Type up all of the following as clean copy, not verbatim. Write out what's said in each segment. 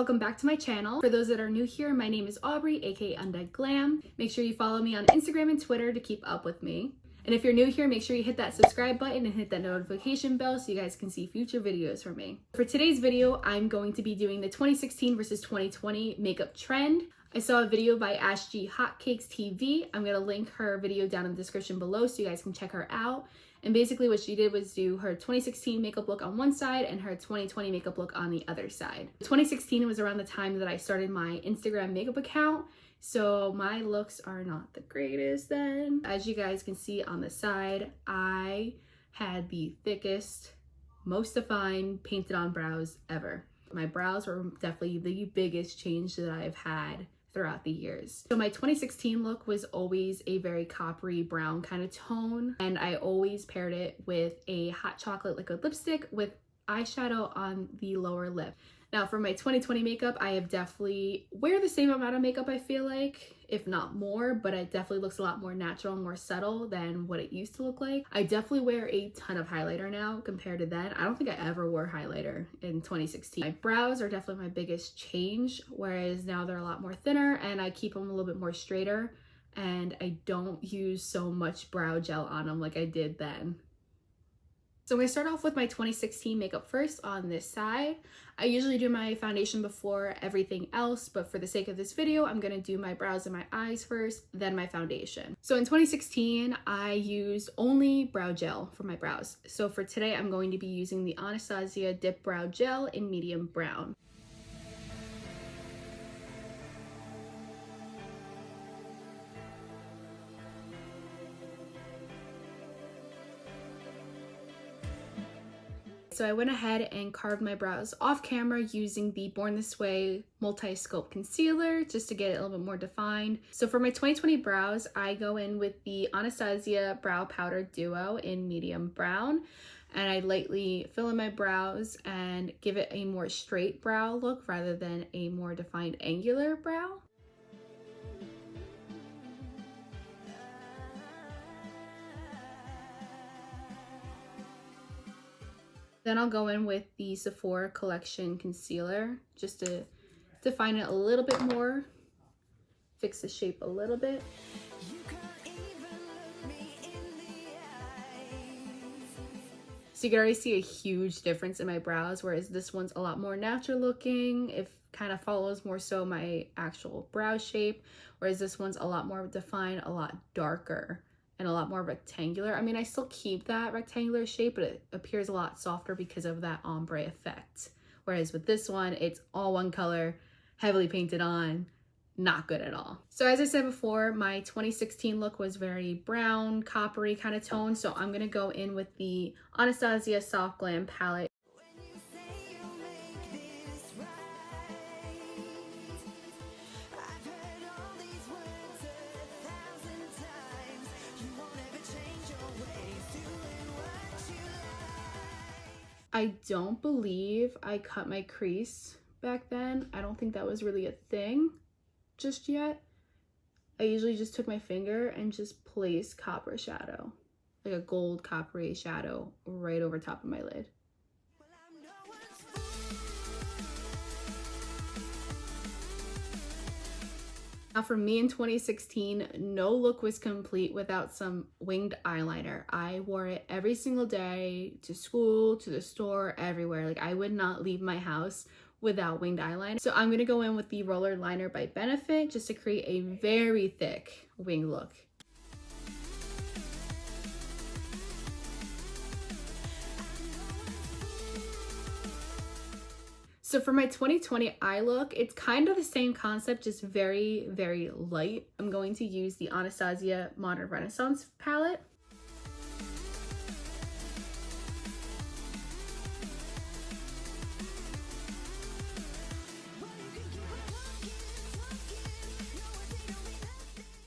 welcome back to my channel. For those that are new here, my name is Aubrey, aka Undead Glam. Make sure you follow me on Instagram and Twitter to keep up with me. And if you're new here, make sure you hit that subscribe button and hit that notification bell so you guys can see future videos from me. For today's video, I'm going to be doing the 2016 versus 2020 makeup trend. I saw a video by Ashley Hotcakes TV. I'm gonna link her video down in the description below so you guys can check her out. And basically what she did was do her 2016 makeup look on one side and her 2020 makeup look on the other side. 2016 was around the time that I started my Instagram makeup account, so my looks are not the greatest then. As you guys can see on the side, I had the thickest, most defined painted on brows ever. My brows were definitely the biggest change that I've had throughout the years. So my 2016 look was always a very coppery brown kind of tone, and I always paired it with a hot chocolate liquid lipstick with eyeshadow on the lower lip. Now for my 2020 makeup, I have definitely wear the same amount of makeup, I feel like, if not more, but it definitely looks a lot more natural and more subtle than what it used to look like. I definitely wear a ton of highlighter now compared to then. I don't think I ever wore highlighter in 2016. My brows are definitely my biggest change, whereas now they're a lot more thinner and I keep them a little bit more straighter, and I don't use so much brow gel on them like I did then. So I'm going to start off with my 2016 makeup first on this side. I usually do my foundation before everything else, but for the sake of this video, I'm going to do my brows and my eyes first, then my foundation. So in 2016, I used only brow gel for my brows. So for today, I'm going to be using the Anastasia Dip Brow Gel in medium brown. So I went ahead and carved my brows off camera using the Born This Way multi-sculpt concealer just to get it a little bit more defined. So for my 2020 brows, I go in with the Anastasia Brow Powder Duo in medium brown, and I lightly fill in my brows and give it a more straight brow look rather than a more defined angular brow. Then I'll go in with the Sephora Collection concealer just to define it a little bit more, fix the shape a little bit. So you can already see a huge difference in my brows, whereas this one's a lot more natural looking. It kind of follows more so my actual brow shape, whereas this one's a lot more defined, a lot darker, and a lot more rectangular. I mean, I still keep that rectangular shape, but it appears a lot softer because of that ombre effect. Whereas with this one, it's all one color, heavily painted on, not good at all. So as I said before, my 2016 look was very brown, coppery kind of tone. So I'm gonna go in with the Anastasia Soft Glam palette. I don't believe I cut my crease back then. I don't think that was really a thing just yet. I usually just took my finger and just placed copper shadow, like a gold coppery shadow right over top of my lid. Now for me in 2016, no look was complete without some winged eyeliner. I wore it every single day, to school, to the store, everywhere. Like I would not leave my house without winged eyeliner. So I'm gonna go in with the Roller Liner by Benefit just to create a very thick wing look. So for my 2020 eye look, it's kind of the same concept, just very, very light. I'm going to use the Anastasia Modern Renaissance palette.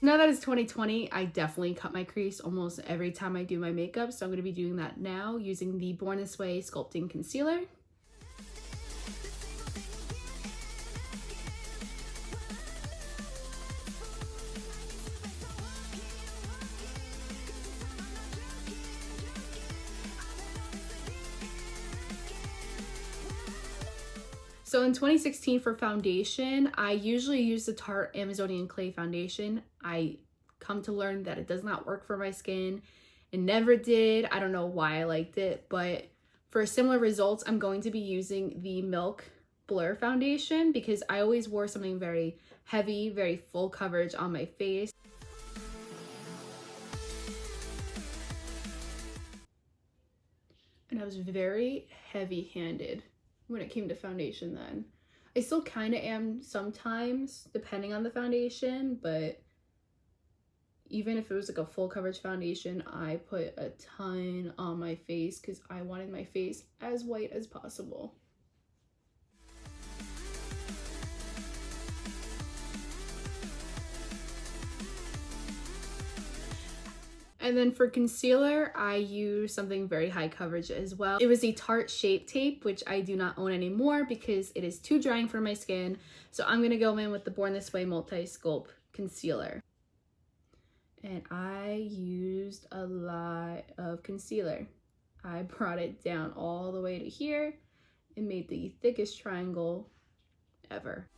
Now that it's 2020, I definitely cut my crease almost every time I do my makeup. So I'm going to be doing that now using the Born This Way Sculpting Concealer. So in 2016 for foundation, I usually use the Tarte Amazonian Clay foundation. I come to learn that it does not work for my skin. It never did. I don't know why I liked it, but for similar results, I'm going to be using the Milk Blur foundation because I always wore something very heavy, very full coverage on my face. And I was very heavy-handed when it came to foundation then. I still kind of am sometimes, depending on the foundation, but even if it was like a full coverage foundation, I put a ton on my face because I wanted my face as white as possible. And then for concealer, I use something very high coverage as well. It was a Tarte Shape Tape, which I do not own anymore because it is too drying for my skin. So I'm gonna go in with the Born This Way Multi-Sculpt Concealer. And I used a lot of concealer. I brought it down all the way to here and made the thickest triangle ever.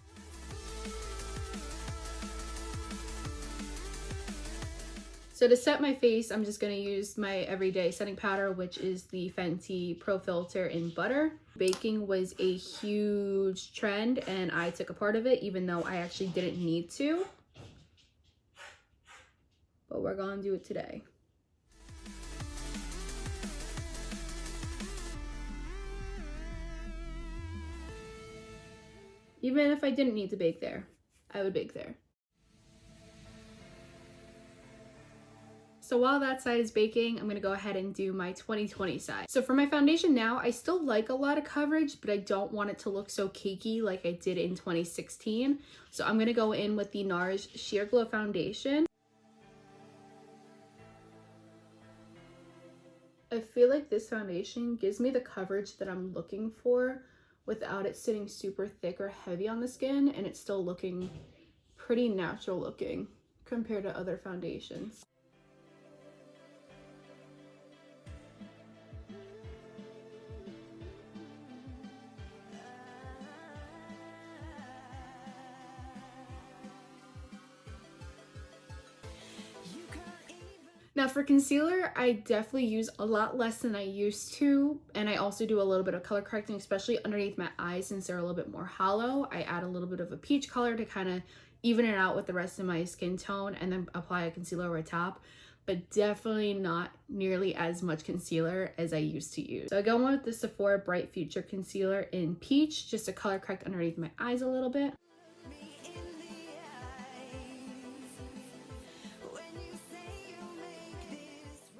So to set my face, I'm just gonna use my everyday setting powder, which is the Fenty Pro Filter in Butter. Baking was a huge trend and I took a part of it, even though I actually didn't need to. But we're gonna do it today. Even if I didn't need to bake there, I would bake there. So while that side is baking, I'm gonna go ahead and do my 2020 side. So for my foundation now, I still like a lot of coverage, but I don't want it to look so cakey like I did in 2016. So I'm gonna go in with the NARS Sheer Glow Foundation. I feel like this foundation gives me the coverage that I'm looking for without it sitting super thick or heavy on the skin, and it's still looking pretty natural looking compared to other foundations. Now for concealer, I definitely use a lot less than I used to, and I also do a little bit of color correcting, especially underneath my eyes since they're a little bit more hollow. I add a little bit of a peach color to kind of even it out with the rest of my skin tone and then apply a concealer over top, but definitely not nearly as much concealer as I used to use. So I go in with the Sephora Bright Future Concealer in Peach just to color correct underneath my eyes a little bit.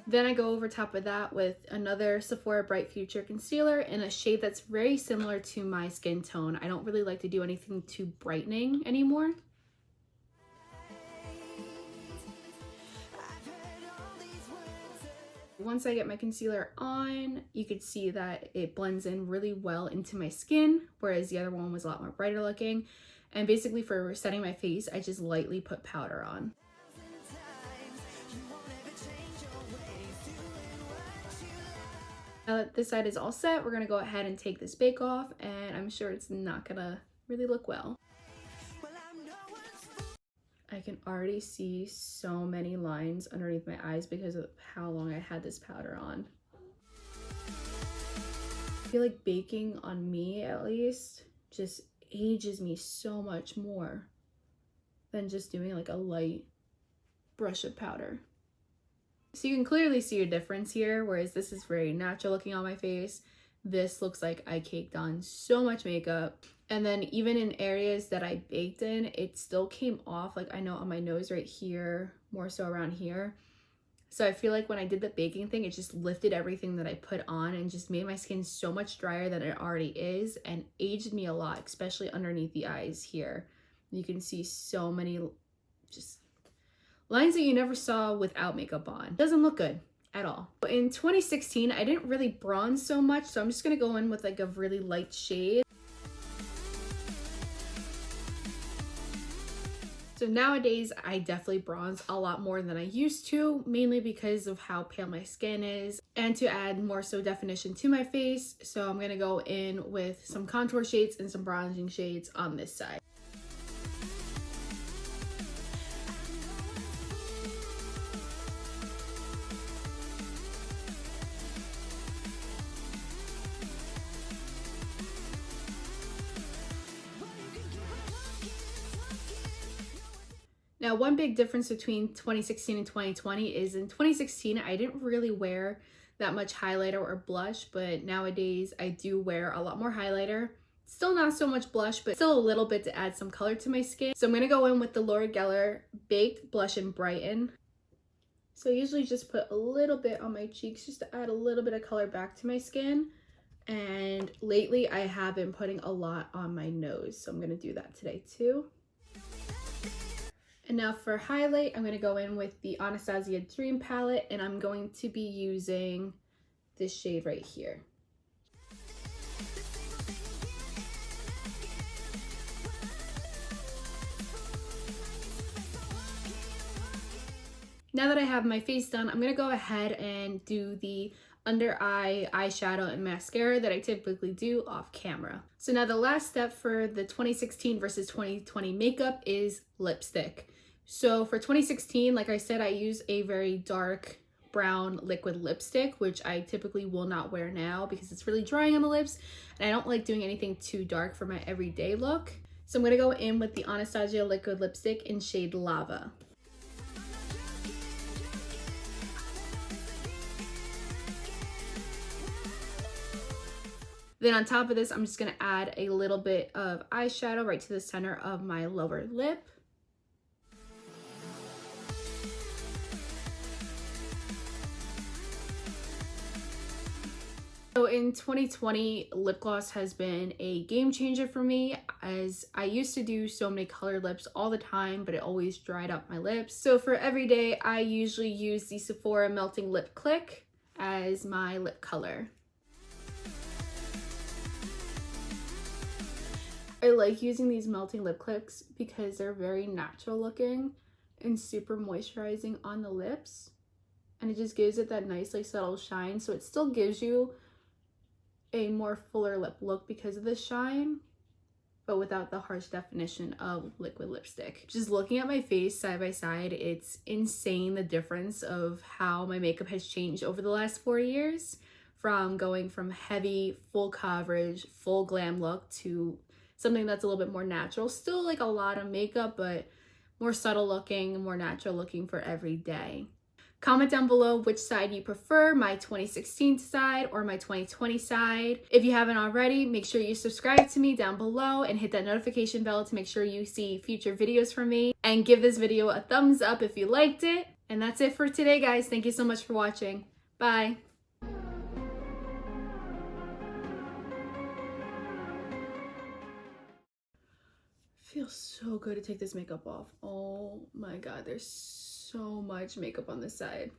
Then I go over top of that with another Sephora Bright Future Concealer in a shade that's very similar to my skin tone. I don't really like to do anything too brightening anymore. Once I get my concealer on, you could see that it blends in really well into my skin, whereas the other one was a lot more brighter looking. And basically for setting my face, I just lightly put powder on. Now that this side is all set, we're gonna go ahead and take this bake off, and I'm sure it's not gonna really look well. I can already see so many lines underneath my eyes because of how long I had this powder on. I feel like baking on me, at least, just ages me so much more than just doing like a light brush of powder. So you can clearly see a difference here, whereas this is very natural looking on my face. This looks like I caked on so much makeup. And then even in areas that I baked in, it still came off. Like I know on my nose right here, more so around here. So I feel like when I did the baking thing, it just lifted everything that I put on and just made my skin so much drier than it already is and aged me a lot, especially underneath the eyes here. You can see so many just lines that you never saw without makeup on. Doesn't look good at all. In 2016, I didn't really bronze so much, so I'm just gonna go in with like a really light shade. So So nowadays I definitely bronze a lot more than I used to, mainly because of how pale my skin is and to add more so definition to my face. So I'm gonna go in with some contour shades and some bronzing shades on this side. Now, one big difference between 2016 and 2020 is in 2016, I didn't really wear that much highlighter or blush, but nowadays I do wear a lot more highlighter. Still not so much blush, but still a little bit to add some color to my skin. So I'm gonna go in with the Laura Geller Baked Blush and Brighten. So I usually just put a little bit on my cheeks just to add a little bit of color back to my skin. And lately I have been putting a lot on my nose, so I'm gonna do that today too. And now for highlight, I'm going to go in with the Anastasia Dream palette, and I'm going to be using this shade right here. Now that I have my face done, I'm going to go ahead and do the under eye eyeshadow and mascara that I typically do off camera. So now the last step for the 2016 versus 2020 makeup is lipstick. So for 2016, like I said, I use a very dark brown liquid lipstick, which I typically will not wear now because it's really drying on the lips and I don't like doing anything too dark for my everyday look. So I'm gonna go in with the Anastasia liquid lipstick in shade Lava. Then on top of this, I'm just gonna add a little bit of eyeshadow right to the center of my lower lip. So in 2020, lip gloss has been a game changer for me, as I used to do so many colored lips all the time, but it always dried up my lips. So for every day, I usually use the Sephora Melting Lip Click as my lip color. I like using these melting lip clicks because they're very natural looking and super moisturizing on the lips. And it just gives it that nice like subtle shine. So it still gives you a more fuller lip look because of the shine, but without the harsh definition of liquid lipstick. Just looking at my face side by side, it's insane the difference of how my makeup has changed over the last 4 years, from going from heavy, full coverage, full glam look to something that's a little bit more natural. Still like a lot of makeup, but more subtle looking, more natural looking for every day. Comment down below which side you prefer, my 2016 side or my 2020 side. If you haven't already, make sure you subscribe to me down below and hit that notification bell to make sure you see future videos from me. And give this video a thumbs up if you liked it. And that's it for today, guys. Thank you so much for watching. Bye. Feels so good to take this makeup off. Oh my god, there's so much makeup on this side.